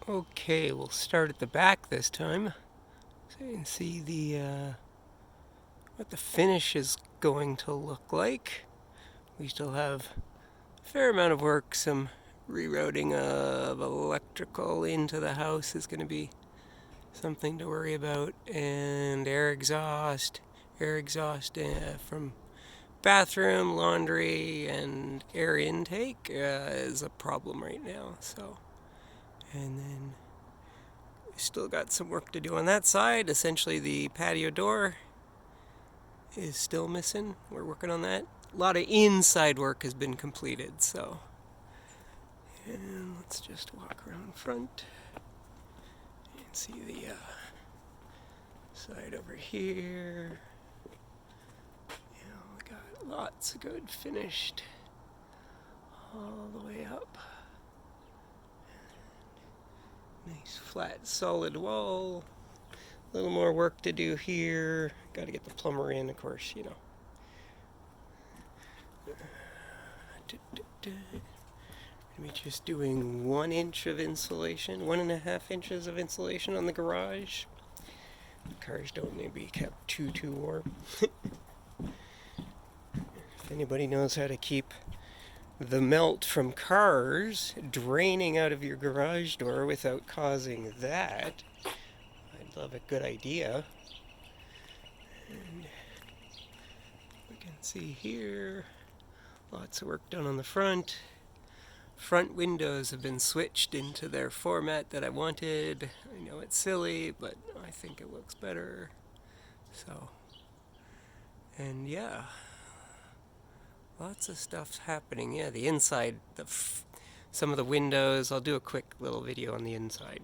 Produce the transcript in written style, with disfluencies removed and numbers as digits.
Okay, we'll start at the back this time so you can see what the finish is going to look like. We still have a fair amount of work. Some rerouting of electrical into the house is going to be something to worry about, and air exhaust from bathroom, laundry, and air intake is a problem right now. So, and then still got some work to do on that side. Essentially, the patio door is still missing. We're working on that. A lot of inside work has been completed, so. And let's just walk around front and see the side over here. We got lots of good finished all the way up. Nice flat solid wall. A little more work to do here. Got to get the plumber in, of course, you know. Gonna be just doing 1 inch of insulation, 1.5 inches of insulation on the garage. The cars don't need to be kept too warm. If anybody knows how to keep the melt from cars draining out of your garage door without causing that, I'd love a good idea. And we can see here, lots of work done on the front. Front windows have been switched into their format that I wanted. I know it's silly, but I think it looks better. So, and yeah, lots of stuff's happening. Yeah, the inside, some of the windows. I'll do a quick little video on the inside.